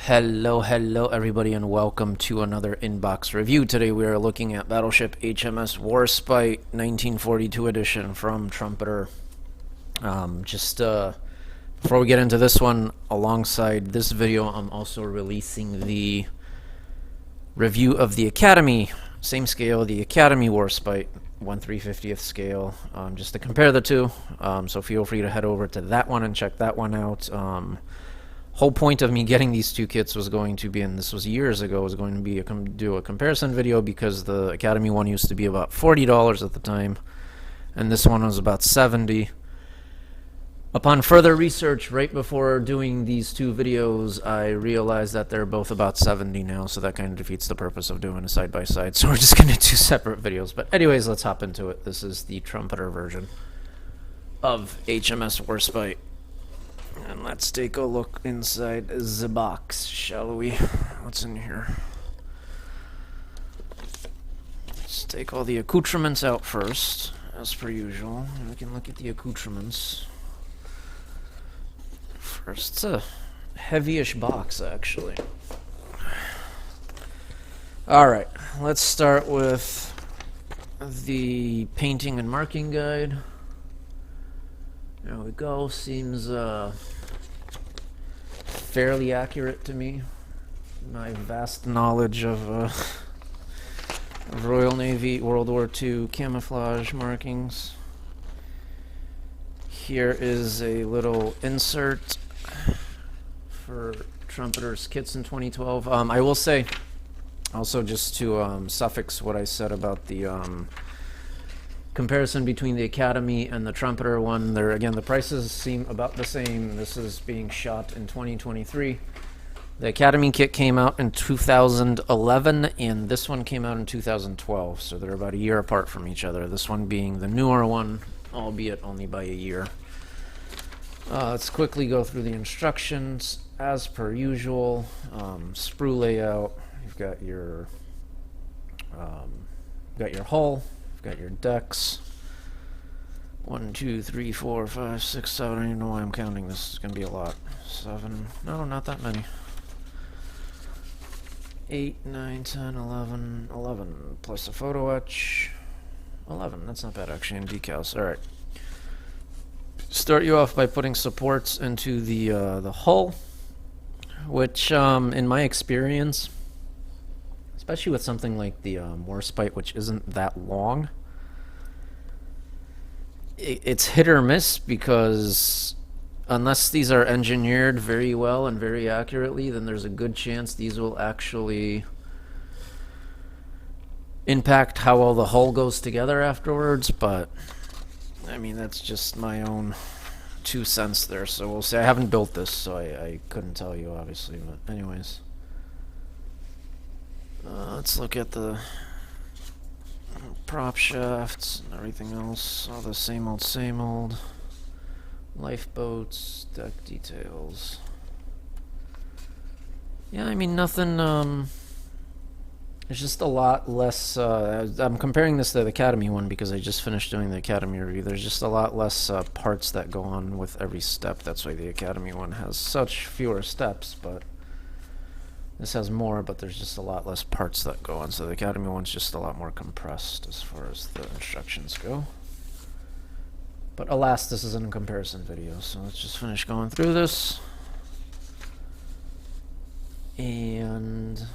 Hello everybody, and welcome to another inbox review. Today we are looking at Battleship HMS Warspite 1942 edition from Trumpeter. Before we get into this one, alongside this video I'm also releasing the review of the Academy, same scale, the Academy Warspite 1/350th scale, just to compare the two. So feel free to head over to that one and check that one out. Whole point of me getting these two kits was going to be, and this was years ago, was going to be do a comparison video, because the Academy one used to be about $40 at the time, and this one was about $70. Upon further research, right before doing these two videos, I realized that they're both about $70 now, so that kind of defeats the purpose of doing a side-by-side, so we're just going to do separate videos. But anyways, let's hop into it. This is the Trumpeter version of HMS Warspite. And let's take a look inside the box, shall we? What's in here? Let's take all the accoutrements out first, as per usual. We can look at the accoutrements. First, it's a heavy-ish box, actually. Alright, let's start with the painting and marking guide. There we go. Seems fairly accurate to me. My vast knowledge of Royal Navy World War II camouflage markings. Here is a little insert for Trumpeter's kits in 2012. I will say, also, just to suffix what I said about the comparison between the Academy and the Trumpeter one, again, the prices seem about the same. This is being shot in 2023. The Academy kit came out in 2011, and this one came out in 2012, so they're about a year apart from each other. This one being the newer one, albeit only by a year. Let's quickly go through the instructions. As per usual, sprue layout. You've got your hull. Got your decks. 1, 2, 3, 4, 5, 6, 7. I don't even know why I'm counting. This is going to be a lot. 7. No, not that many. 8, 9, 10, 11. 11 plus a photo etch. 11. That's not bad, actually, in decals. Alright. Start you off by putting supports into the hull, which, in my experience, especially with something like the Warspite, which isn't that long, it's hit or miss, because unless these are engineered very well and very accurately, then there's a good chance these will actually impact how well the hull goes together afterwards. But I mean, that's just my own 2 cents there, so we'll see. I haven't built this, so I couldn't tell you, obviously, but anyways. Let's look at the prop shafts and everything else. All the same old. Lifeboats, deck details. Yeah, I mean, nothing, it's just a lot less, I'm comparing this to the Academy one because I just finished doing the Academy review. There's just a lot less parts that go on with every step. That's why the Academy one has such fewer steps, but this has more, but there's just a lot less parts that go on. So the Academy one's just a lot more compressed as far as the instructions go. But alas, this isn't a comparison video, so let's just finish going through this. And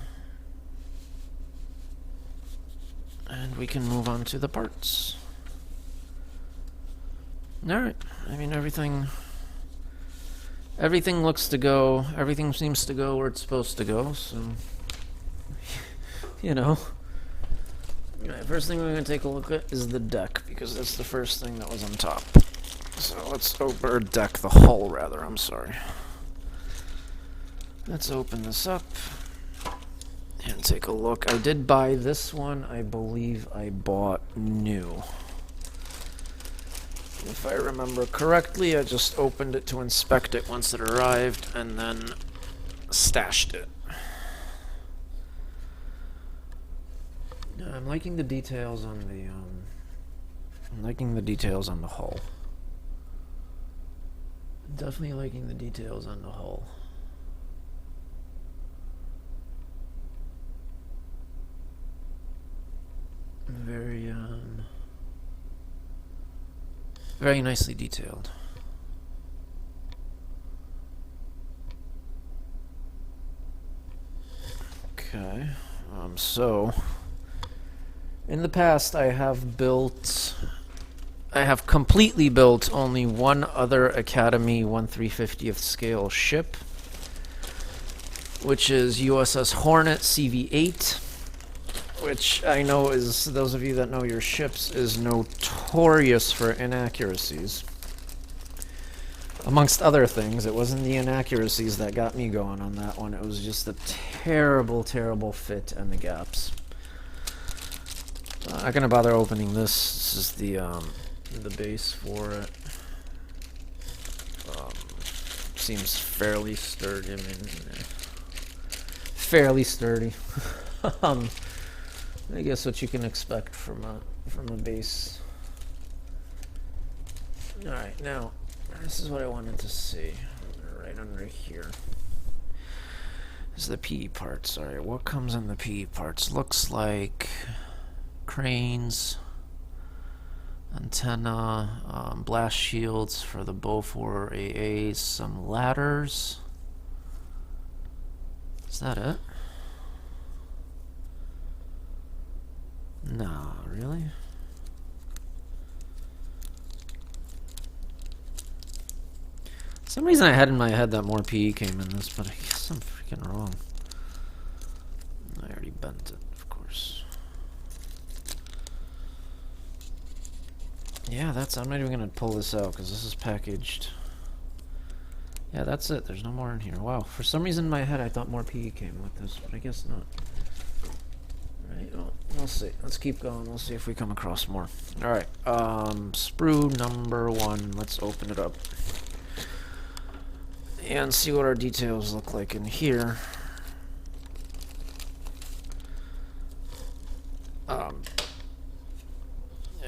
we can move on to the parts. Alright, I mean, everything looks to go, everything seems to go where it's supposed to go, so, you know. Alright, first thing we're going to take a look at is the deck, because that's the first thing that was on top. So let's open the hull, rather, I'm sorry. Let's open this up and take a look. I did buy this one, I believe I bought new. If I remember correctly, I just opened it to inspect it once it arrived, and then stashed it. I'm liking the details on the hull. Definitely liking the details on the hull. Very, very nicely detailed. Okay, so in the past I have completely built only one other Academy 1/350th scale ship, which is USS Hornet CV-8, which I know is, those of you that know your ships, is notorious for inaccuracies. Amongst other things, it wasn't the inaccuracies that got me going on that one. It was just the terrible, terrible fit and the gaps. I'm not gonna bother opening this. This is the base for it. Seems fairly sturdy. I mean, fairly sturdy. I guess what you can expect from a base. All right, now this is what I wanted to see. Right under here is the PE parts. All right, what comes in the PE parts? Looks like cranes, antenna, blast shields for the Beaufort AAs, some ladders. Is that it? No, really? For some reason I had in my head that more PE came in this, but I guess I'm freaking wrong. I already bent it, of course. Yeah, I'm not even gonna pull this out because this is packaged. Yeah, that's it. There's no more in here. Wow. For some reason in my head I thought more PE came with this, but I guess not. Right, well, we'll see. Let's keep going. We'll see if we come across more. Alright, sprue number 1. Let's open it up and see what our details look like in here. I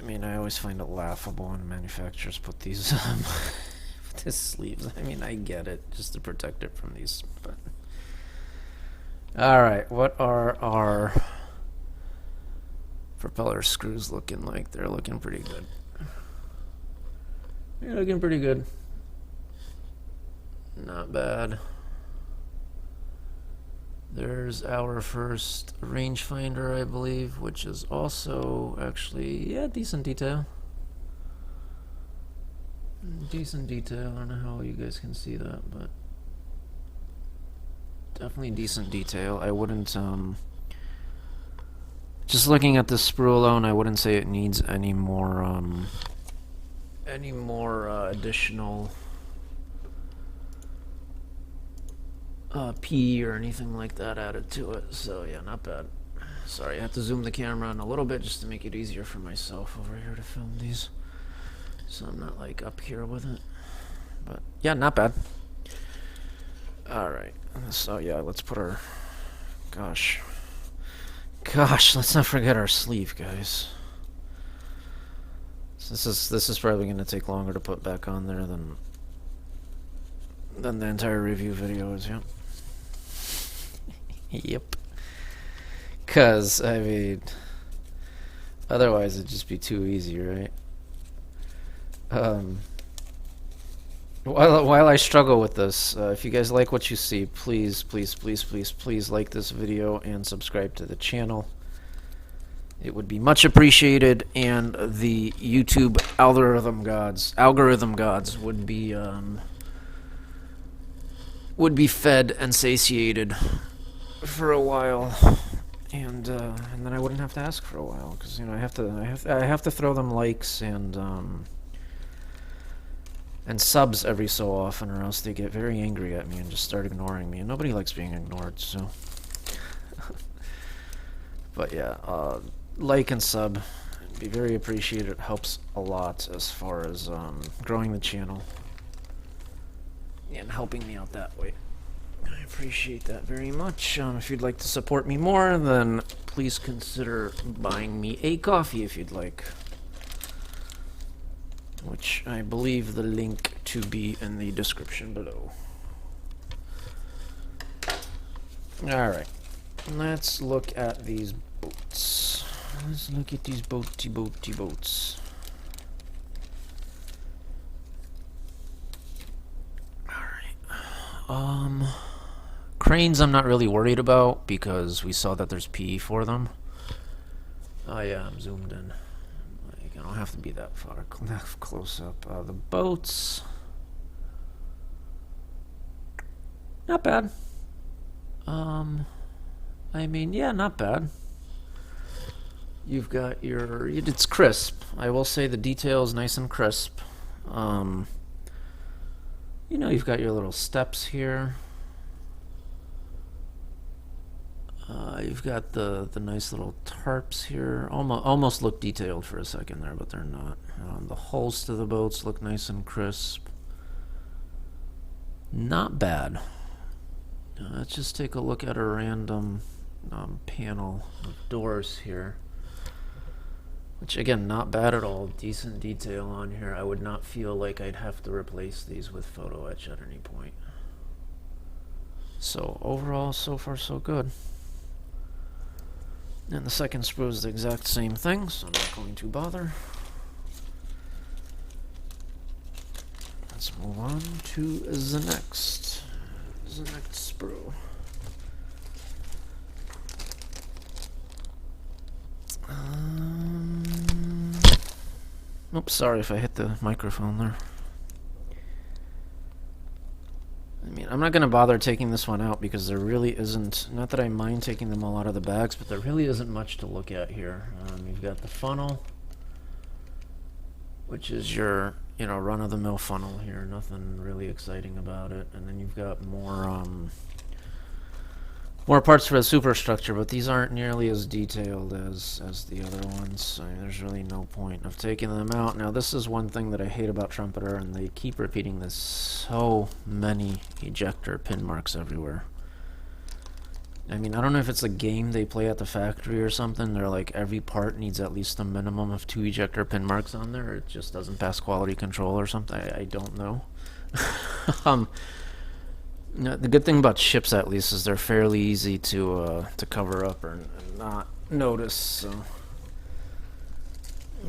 mean, I always find it laughable when manufacturers put these these sleeves. I mean, I get it, just to protect it from these. But all right, what are our propeller screws looking like? They're looking pretty good. They're looking pretty good. Not bad. There's our first rangefinder, I believe, which is also actually, yeah, decent detail. Decent detail. I don't know how you guys can see that, but definitely decent detail. I wouldn't, just looking at this sprue alone, I wouldn't say it needs any more additional P or anything like that added to it. So yeah, not bad. Sorry, I have to zoom the camera in a little bit just to make it easier for myself over here to film these, so I'm not like up here with it. But yeah, not bad. All right, so yeah, let's put our gosh, let's not forget our sleeve, guys. So this is probably going to take longer to put back on there than the entire review video is. Yeah. Yep. Cause I mean, otherwise it'd just be too easy, right? While I struggle with this, if you guys like what you see, please like this video and subscribe to the channel. It would be much appreciated, and the YouTube algorithm gods would be fed and satiated for a while, and then I wouldn't have to ask for a while, because you know I have to throw them likes and subs every so often, or else they get very angry at me and just start ignoring me, and nobody likes being ignored. So, but yeah, like and sub, it'd be very appreciated. It helps a lot as far as growing the channel and helping me out that way. I appreciate that very much. If you'd like to support me more, then please consider buying me a coffee if you'd like, which I believe the link to be in the description below. Alright, let's look at these boots. Let's look at these boats. Alright. Cranes I'm not really worried about because we saw that there's PE for them. Oh yeah, I'm zoomed in. Like, I don't have to be that far close up. The boats, not bad. I mean, yeah, not bad. You've got your, it's crisp. I will say the detail is nice and crisp. You know, you've got your little steps here. You've got the nice little tarps here. Almost look detailed for a second there, but they're not. The hulls to the boats look nice and crisp. Not bad. Let's just take a look at a random panel of doors here. Which, again, not bad at all. Decent detail on here. I would not feel like I'd have to replace these with photo etch at any point. So, overall, so far, so good. And the second sprue is the exact same thing, so I'm not going to bother. Let's move on to the next sprue. Oops, sorry if I hit the microphone there. I mean, I'm not going to bother taking this one out because there really isn't, not that I mind taking them all out of the bags, but there really isn't much to look at here. You've got the funnel, which is your, you know, run-of-the-mill funnel here. Nothing really exciting about it. And then you've got more parts for the superstructure, but these aren't nearly as detailed as the other ones. I mean, there's really no point of taking them out. Now, this is one thing that I hate about Trumpeter, and they keep repeating this. So many ejector pin marks everywhere. I mean, I don't know if it's a game they play at the factory or something. They're like, every part needs at least a minimum of 2 ejector pin marks on there. It just doesn't pass quality control or something. I don't know. The good thing about ships, at least, is they're fairly easy to cover up or not notice.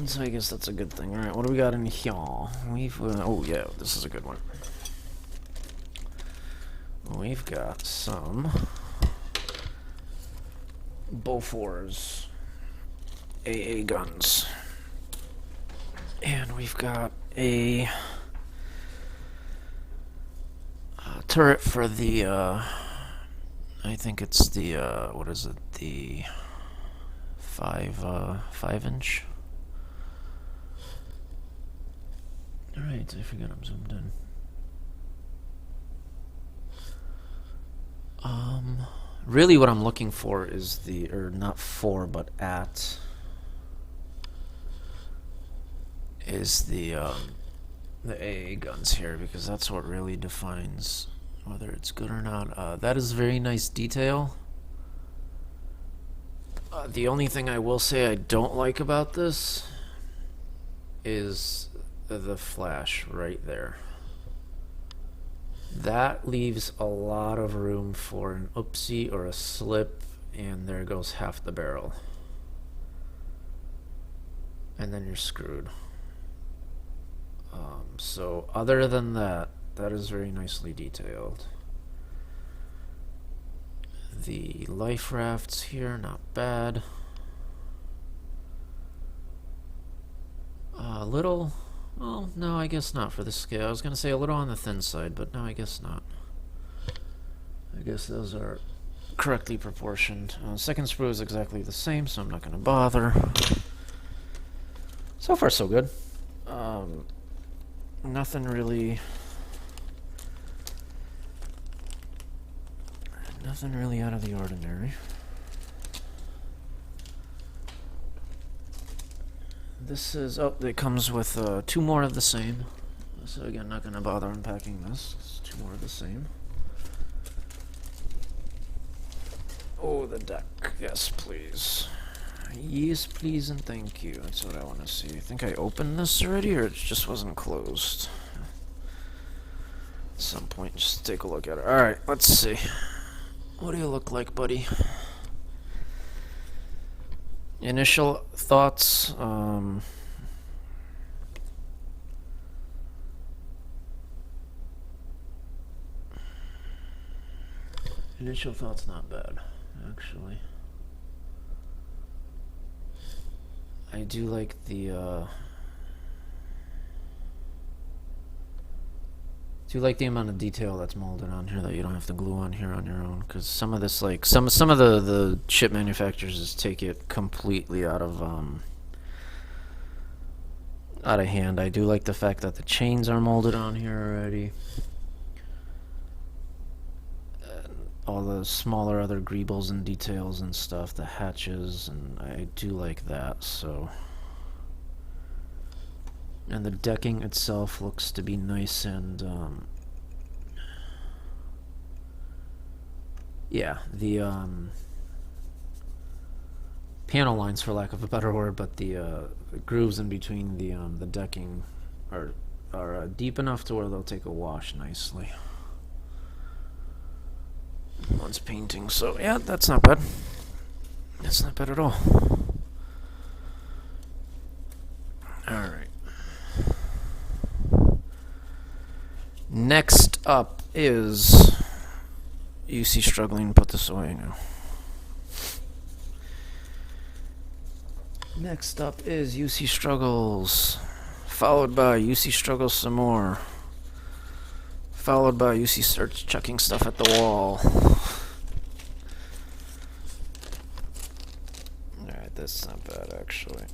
So I guess that's a good thing. All right, what do we got in here? We've oh yeah, this is a good one. We've got some Bofors AA guns, and we've got a turret for the, I think it's the, what is it, the 5-inch? Alright, I forgot I'm zoomed in. Really what I'm looking for is the, or not for, but at, is the AA guns here, because that's what really defines whether it's good or not. That is very nice detail. The only thing I will say I don't like about this is the flash right there. That leaves a lot of room for an oopsie or a slip, and there goes half the barrel. And then you're screwed. So other than that, that is very nicely detailed. The life rafts here, not bad. A little, well, no, I guess not for the scale. I was going to say a little on the thin side, but no, I guess not. I guess those are correctly proportioned. Second sprue is exactly the same, so I'm not going to bother. So far, so good. Nothing really out of the ordinary. This is, oh, it comes with 2 more of the same. So again, not going to bother unpacking this. It's 2 more of the same. Oh, the deck. Yes, please. Yes, please, and thank you. That's what I want to see. I think I opened this already, or it just wasn't closed. At some point, just take a look at it. Alright, let's see. What do you look like, buddy? Initial thoughts. Initial thoughts, not bad, actually. I do like the amount of detail that's molded on here that you don't have to glue on here on your own, because some of this, like some of the chip manufacturers just take it completely out of hand. I do like the fact that the chains are molded on here already. All the smaller other greebles and details and stuff, the hatches, and I do like that. So, and the decking itself looks to be nice and yeah, the panel lines, for lack of a better word, but the grooves in between the decking are deep enough to where they'll take a wash nicely once painting. So yeah, that's not bad. That's not bad at all. Alright. Next up is... UC struggling, put this away now. Next up is UC struggles, followed by UC struggles some more, followed by UC starts chucking stuff at the wall. Alright, that's not bad actually.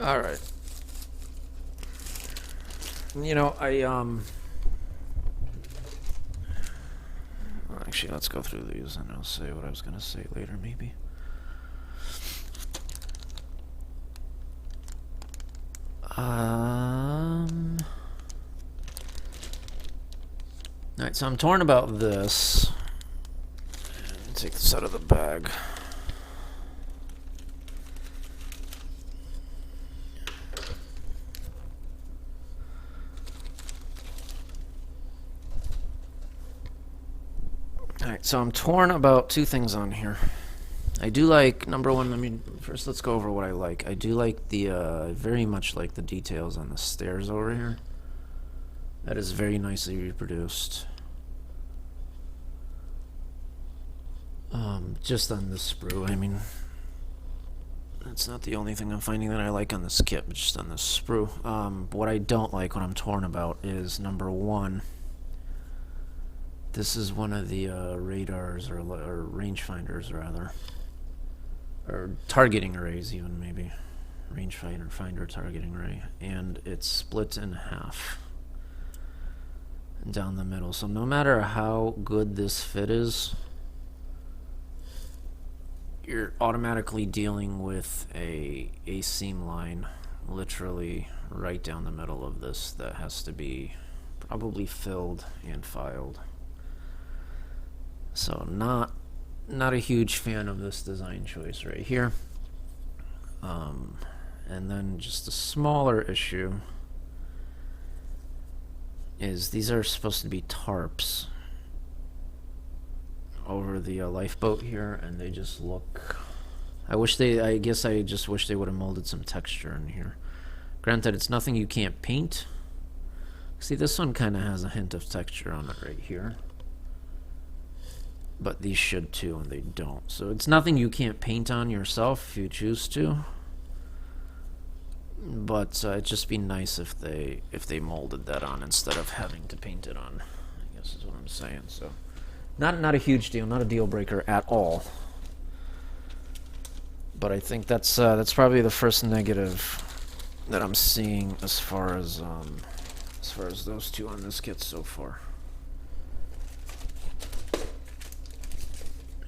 Alright. You know, actually, let's go through these and I'll say what I was going to say later, maybe. Alright, so I'm torn about this. Take this out of the bag. Alright, so I'm torn about two things on here. I do like, number one, I mean, first let's go over what I like. I do like the, very much like the details on the stairs over here. That is very nicely reproduced. Just on this sprue, I mean, that's not the only thing I'm finding that I like on this kit, but just on this sprue. But what I don't like, what I'm torn about, is number one. This is one of the radars, or rangefinders, rather. Or targeting arrays, even, maybe. Rangefinder targeting array. And it's split in half down the middle. So no matter how good this fit is, you're automatically dealing with a seam line literally right down the middle of this that has to be probably filled and filed. So not a huge fan of this design choice right here. And then just a smaller issue is these are supposed to be tarps over the lifeboat here, and they just look... I guess I just wish they would have molded some texture in here. Granted, it's nothing you can't paint. See, this one kind of has a hint of texture on it right here. But these should too, and they don't. So it's nothing you can't paint on yourself if you choose to. But it'd just be nice if they molded that on instead of having to paint it on, I guess is what I'm saying. So not a huge deal, not a deal breaker at all. But I think that's probably the first negative that I'm seeing as far as those two on this kit so far.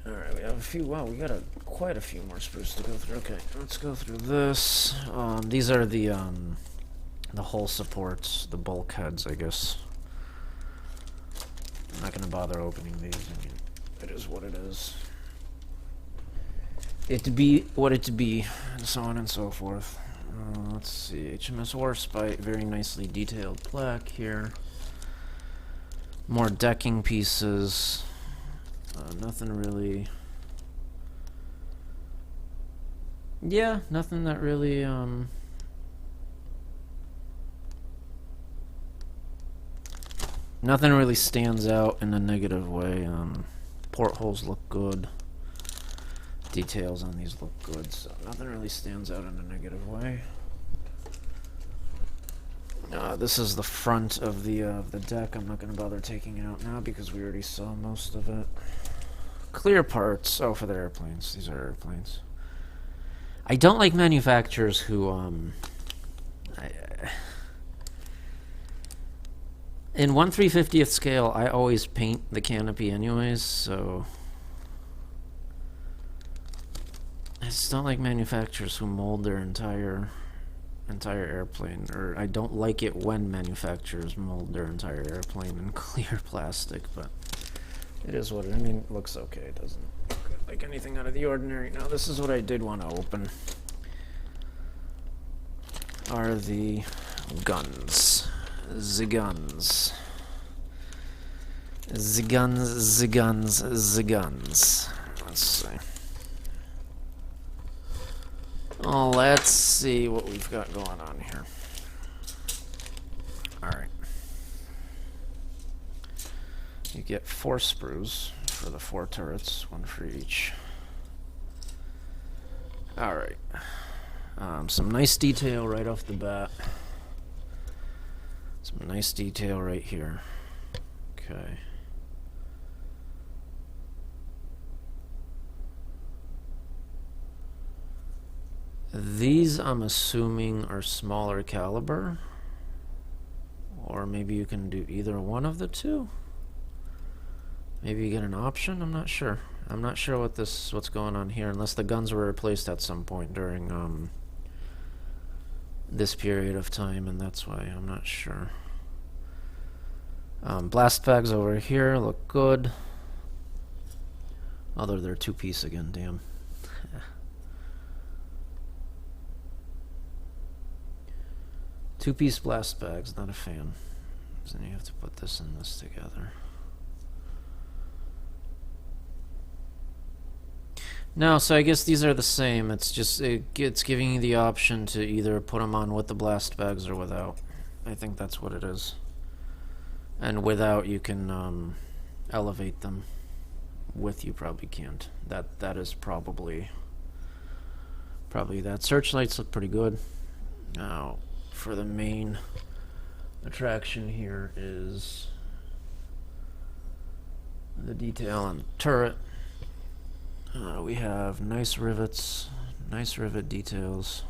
Alright, we have a few. Wow, we got quite a few more sprues to go through. Okay, let's go through this. These are the hull supports, the bulkheads, I guess. I'm not gonna bother opening these. I mean, it is what it is. It to be what it to be, and so on and so forth. Let's see, HMS Warspite, very nicely detailed plaque here. More decking pieces. Nothing really Yeah, nothing that really nothing really stands out in a negative way. Portholes look good. Details on these look good, so nothing really stands out in a negative way. This is the front of the deck. I'm not going to bother taking it out now because we already saw most of it. Clear parts. Oh, for the airplanes. These are airplanes. I don't like manufacturers who in 1/350th scale, I always paint the canopy anyways, so I just don't like manufacturers who mold their entire airplane, or I don't like it when manufacturers mold their entire airplane in clear plastic, but it is what it, I mean, it looks okay. It doesn't look like anything out of the ordinary. Now, this is what I did want to open, are the guns. The guns. The guns, the guns, the guns. Let's see. Oh, let's see what we've got going on here. Alright. You get 4 sprues for the 4 turrets, 1 for each. Alright. Some nice detail right off the bat. Some nice detail right here. Okay. These, I'm assuming, are smaller caliber. Or maybe you can do either one of the two. Maybe you get an option. I'm not sure. I'm not sure what's going on here, unless the guns were replaced at some point during this period of time, and that's why I'm not sure. Blast bags over here look good. Although they're 2-piece again, damn. Two-piece blast bags, not a fan. So then you have to put this and this together. No, so I guess these are the same. It's just it's giving you the option to either put them on with the blast bags or without. I think that's what it is. And without, you can elevate them. With, you probably can't. That is probably that. Searchlights look pretty good. Now, for the main attraction here is the detail on the turret. We have nice rivets, nice rivet details.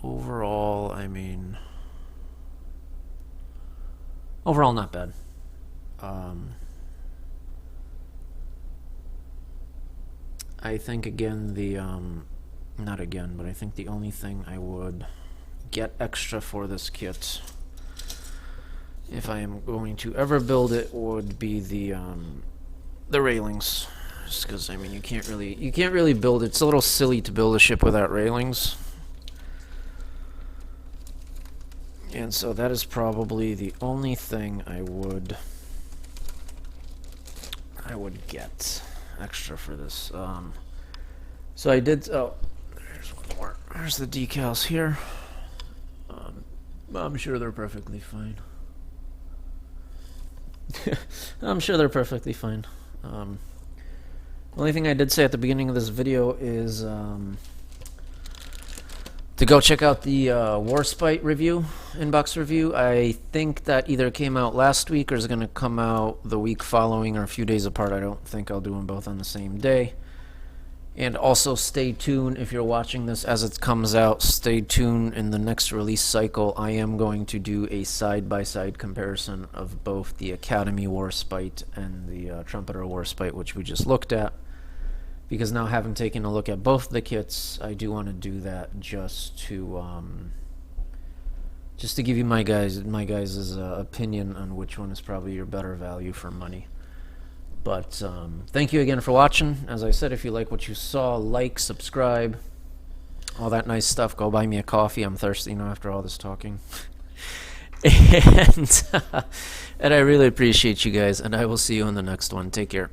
Overall, I mean, overall not bad. I think again not again, but I think the only thing I would get extra for this kit, if I am going to ever build it, would be the railings. Just because, I mean, you can't really build it. It's a little silly to build a ship without railings. And so that is probably the only thing I would get extra for this. So I did. Oh, there's one more. There's the decals here. I'm sure they're perfectly fine. I'm sure they're perfectly fine. The only thing I did say at the beginning of this video is to go check out the Warspite review, inbox review. I think that either came out last week or is going to come out the week following or a few days apart. I don't think I'll do them both on the same day. And also stay tuned if you're watching this as it comes out. Stay tuned in the next release cycle. I am going to do a side-by-side comparison of both the Academy Warspite and the Trumpeter Warspite, which we just looked at. Because now, having taken a look at both the kits, I do want to do that just to give you my guys' opinion on which one is probably your better value for money. But thank you again for watching. As I said, if you like what you saw, like, subscribe, all that nice stuff. Go buy me a coffee. I'm thirsty now after all this talking. And I really appreciate you guys, and I will see you in the next one. Take care.